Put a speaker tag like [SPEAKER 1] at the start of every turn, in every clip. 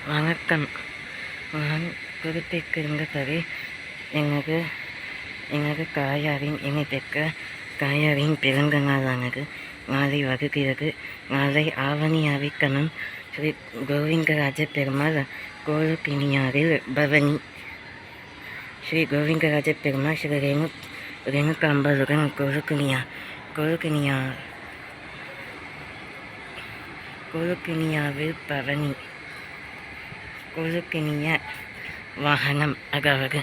[SPEAKER 1] வணக்கம். நான் குறிப்பிட்டிருந்தபடி எனது தாயாரின் இனிப்பிற்க தாயாரின் பிறந்த நாளானது நாளை வருகிறது. நாளை ஆவணி அவிட்டமும் ஸ்ரீ கோவிந்தராஜ பெருமாள் கோலுக்கினியாரில் பவனி. ஸ்ரீ கோவிந்தராஜ பெருமாள் ஸ்ரீ ரேணுகாம்பாளுடன் கோலுக்கினியாவில் பவனி. கோலுக்கினிய வாகனம் அதாவது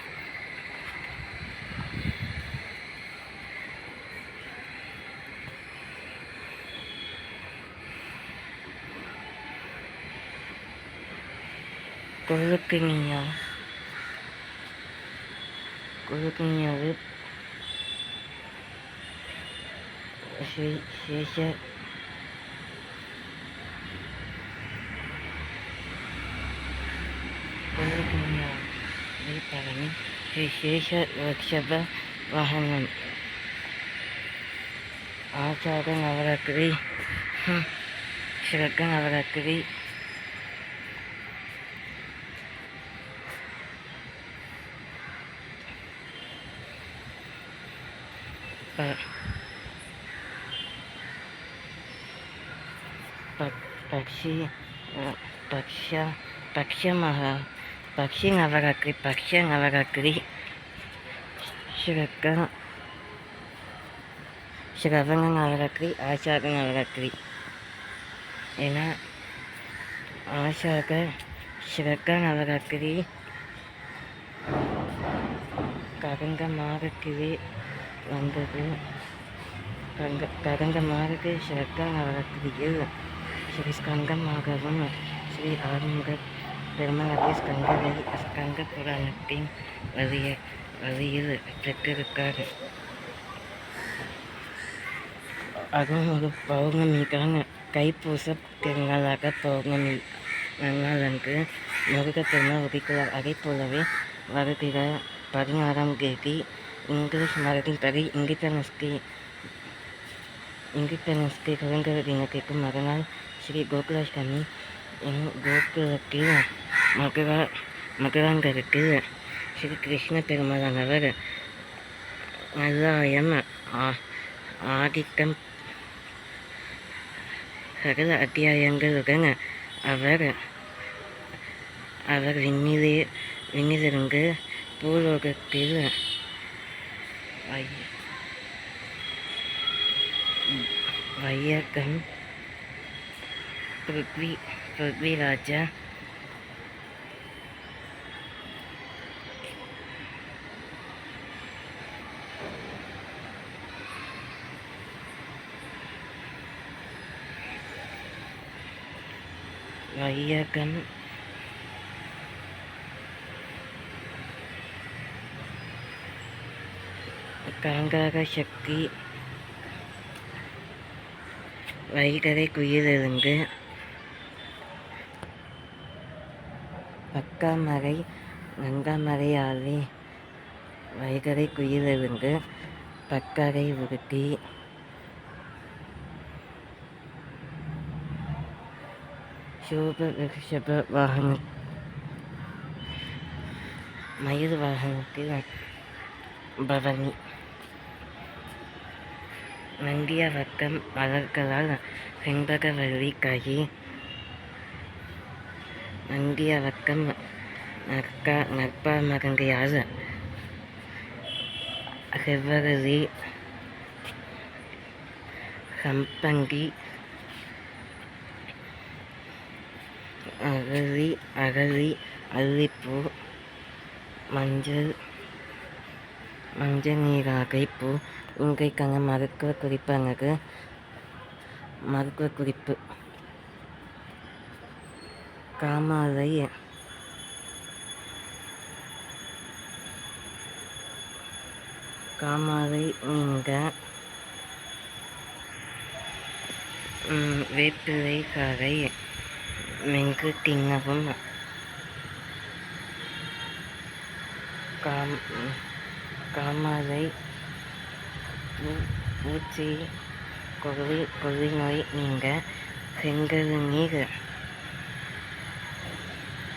[SPEAKER 1] கோலுக்கினியாவில் ஸ்ரீ சேஷ ரிஷப வாகனம். ஆஷாட நவராத்திரி ஸ்ரக நவராத்திரி பக்ஷ நவராத்திரி ஸ்ரவண நவராத்திரி ஆஷாட நவராத்திரி என ஆஷாட ஸ்ரக நவராத்திரி கடந்த மாதத்திலே வந்தது. கடந்த மாதத்து ஸ்ரக நவராத்திரியில் ஸ்ரீ ஸ்கந்தமாகவும் ஸ்ரீ ஆறுமுக பெருமாள் ஸ்கந்த புராணத்தின் வழியில் பெற்றிருக்கார். அதுவும் ஒரு பௌர்ணமிக்கான தைப்பூச திருநாளாக பௌர்ணமி நன்னாளன்று முருக பெருமாள் உதிக்கிறார். அதை போலவே வருகிற 16ஆம் தேதி இங்கிலீஷ் மரத்தின்படி இங்கிட்டனஸ்கி சுதந்திர தினத்திற்கு மறுநாள் ஸ்ரீ கோகுலாஷ்டமி. கோகுலத்தில் மகராந்தரத்தில் ஸ்ரீ கிருஷ்ண பெருமாளானவர் நல்லாயம் ஆதிக்கம் சகல அத்தியாயங்களுடன் அவர் விண்ணிலிருந்து பூலோகத்தில் வையகம் பிருத்விராஜா வையகம் காங்கார சக்தி வைகரை குயிலிருந்து பக்காமரை நந்தாமரையாளி வைகரை குயிலிருந்து பக்கரை உருட்டி சோப ரிஷப வாகன மயில் வாகனத்தில் பவனி. நந்திய வக்கம் மலர்களால் செண்பகவல்லி காயி. நந்திய வக்கம் நற்பா மகங்கையால் செவ்வரளி சம்பங்கி அகலி அல்லிப்பூ மஞ்சள் நீராகை பூ. இன்றைக்கான மருத்துவ குறிப்பு காமாலை நீங்க வேப்பிலை காரை மெங்கு தின்னவும் காமாலை பூச்சி கொள்ளி நோய் நீங்க செங்கழுநீர்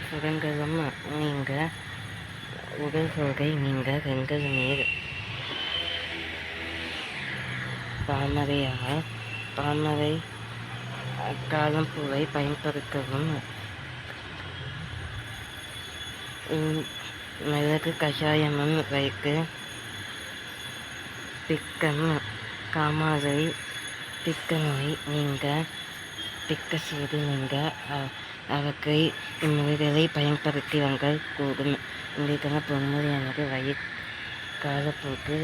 [SPEAKER 1] சுரங்கலம் நீங்க உடல் சோகை நீங்க வெங்கல் நீர் தாமரை காலம்பூவை பயன்படுத்தவும் மிளகு கஷாயமும் வைத்து பிக்கம் காமாலை பிக்க நோய் நீங்க பிக்க சூடு நீங்க அவற்றை இம்முறைகளை பயன்படுத்தி வங்கள் கூடும். இன்றைக்கான பொன்முறையானது வயிற் காலப்போக்கு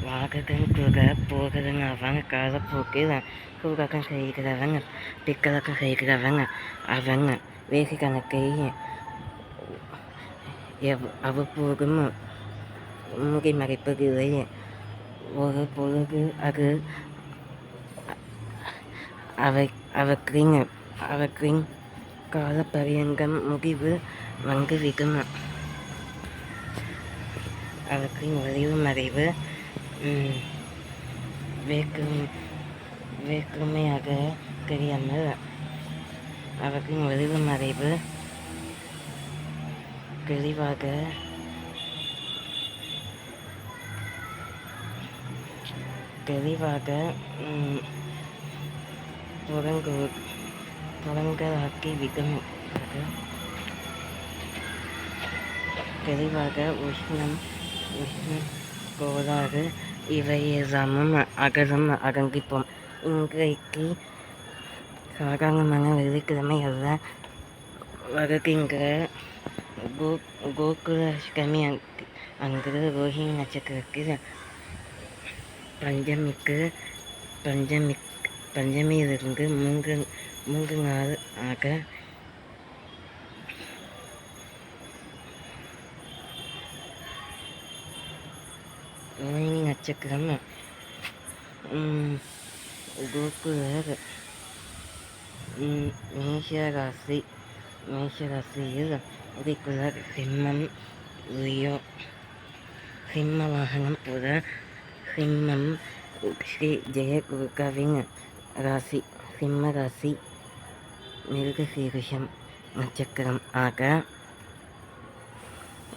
[SPEAKER 1] வாககன் கூட போகிறன் அவன் காலப்போக்கில் கூடக்கம் செய்கிறவன் பிக்கலக்கம் செய்கிறவன் அவன் வேசி கணக்கை அவ்வப்போதும் மூகை மறைப்பதில்லை. ஒரு பொழுது அது அவற்றின் காலப்பரியங்கம் முடிவு வந்துவிடும். அவற்றின் ஒளிவு மறைவு வேற்றுமையாக தெரியாமல் அவற்றின் ஒளிவு மறைவு தெளிவாக புறங்களாக்கி விடும். தெளிவாக உஷ்ணம் கோளாறு இவையெல்லாமும் அகங்கிப்போம். இன்றைக்கு சாதாரணமான வெள்ளிக்கிழமை அல்ல, வருகின்ற கோகுலாஷ்டமி அன்று ரோஹிணி நட்சத்திரத்தில் பஞ்சமியிலிருந்து மூன்று நாள் ஆக ரோஹிணி நட்சத்திரம் கோகுலர் மேஷராசியில் உதிக்குலர் சிம்மம் லியோ சிம்ம வாகனம் புற சிம்மம் ஸ்ரீ ஜெயகுருகாவின் ராசி சிம்ம ராசி மிருகசீரிஷம் நட்சத்திரம் ஆக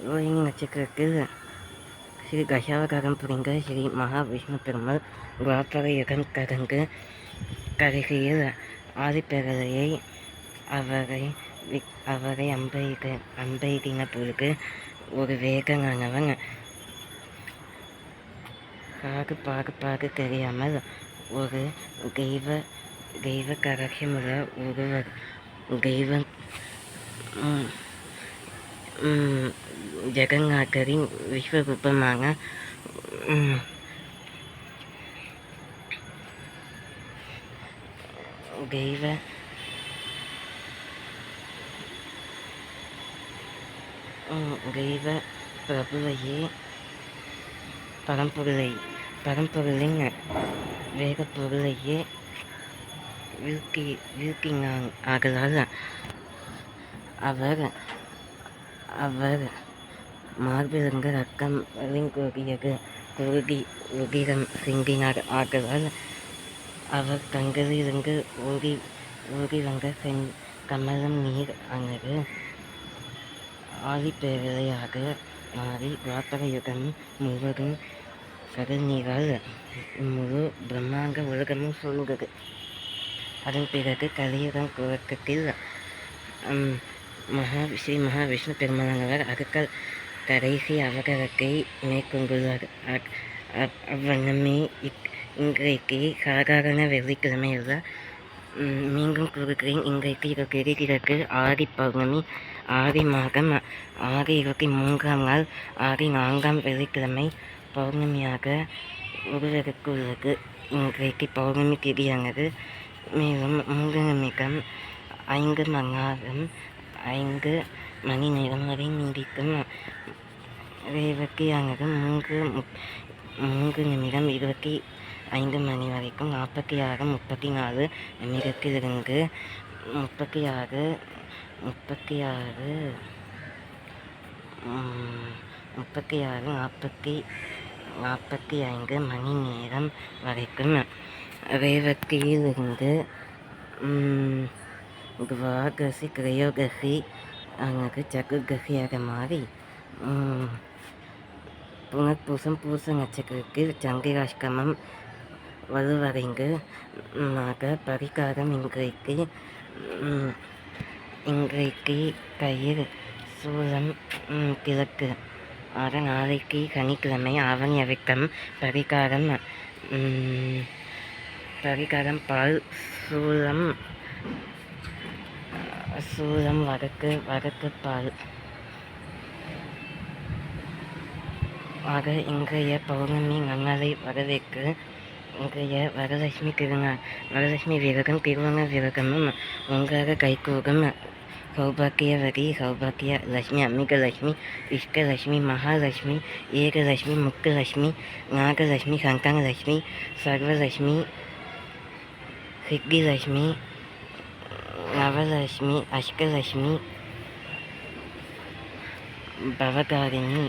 [SPEAKER 1] ரோஹிணி நட்சத்திரத்தில் ஸ்ரீ தசாவதாரம் புரிந்த ஸ்ரீ மகாவிஷ்ணு பெருமாள் துவாபர யுகம் கடந்து கடைசியில் ஆதிப்பேரலையை அவரை அம்பெய்தின பொழுது ஒரு வேகனானவன் பாகு தெரியாமல் ஒரு தெய்வ கரட்சமுள்ள ஒருவர் ஜெகநாதரின் விஸ்வரூபமான தெய்வ பிரபுவையே பரம்பொருளின் வேகப்பொருளையே ஆகலால் அவர் மார்பிலிருந்து ரத்தம் உதிரம் சிந்தினார். ஆகலால் அவர் கண்களிலிருந்து ஊறி வந்த கமலம் நீர் ஆனது ஆதிப்பேரலையாக மாறி துவாபர யுகம் முழுவதும் கடல் நீரால் முழு பிரம்மாண்ட உலகமும் சூழ்ந்தது. அதன் பிறகு கலியுகம் துவக்கத்தில் ஸ்ரீ மகாவிஷ்ணு பெருமானவர் அடுக்கல் கடைசி அவதாரத்தை மேற்கொண்டுள்ளார். அவ்வண்ணமே இன்றைக்கு சாதாரண வெள்ளிக்கிழமை அல்ல. மீண்டும் கூறுகிறேன், இன்றைக்கு இருக்கிறது ஆடி பௌர்ணமி, ஆடி மாதம், ஆடி 23ஆம் நாள், ஆடி 4ஆம் வெள்ளிக்கிழமை பௌர்ணமியாக உருவெடுத்துள்ளது. இன்றைக்கு பௌர்ணமி திதியானது மேலும் 3 நிமிடம் 5 மணி நேரம் 5 மணி நேரம் வரை நீடிக்கும். ரேவதியானது 3 நிமிடம் 25 மணி வரைக்கும் 46 34 நிமிடத்திலிருந்து 36 45 மணி நேரம் வரைக்கும் ரேவதியிலிருந்து துவாதசி திரையோதசி அங்கே சதுர்தசியாக மாறி புனர்பூசம் பூச நட்சத்திரத்தில் சந்திராஷ்டமம் வலுவடைந்து பரிகாரம் இன்றைக்கு கையில் சூலம் கிழக்கு ஆக நாளைக்கு சனிக்கிழமை ஆவணி அவிட்டம் பரிகாரம் பால் சூலம் வடக்கு பால் ஆக இன்றைய பௌர்ணமி நன்னாளை வரவேற்க இன்றைய வரலட்சுமி திருநாள். வரலட்சுமி விரகம் திருவண்ண விரகமும் ஒன்றாக கைகூடும். சௌபாக்கியவதி சௌபாக்கிய லட்சுமி அம்பிகலட்சுமி இஷ்டலட்சுமி மகாலட்சுமி ஏகலட்சுமி முத்துலட்சுமி நாகலட்சுமி சந்தானலட்சுமி சர்வலட்சுமி சித்திலட்சுமி நவலட்சுமி அஷ்டலட்சுமி பவகாரிணி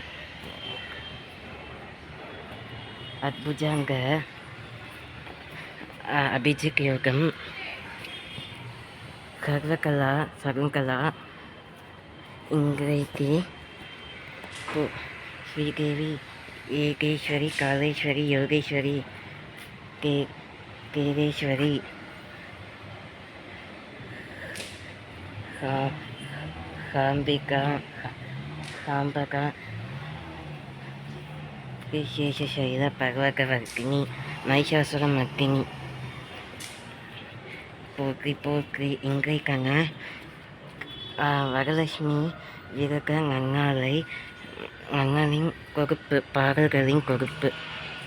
[SPEAKER 1] அத்புஜாங்க அபிஜித் யோகம் சர்வகலா சகுங்கலா இன்றைக்கு ஸ்ரீதேவி ஏகேஸ்வரி காலேஸ்வரி யோகேஸ்வரி தேவேஸ்வரி சாம்பகா விசேஷசைல பகவகவர்த்தினி மைஷாசுரமர்த்தினி போற்றி இன்றைக்கான வரலட்சுமி விரக நன்னாளின் கொடுப்பு பாடல்களின் கொடுப்பு.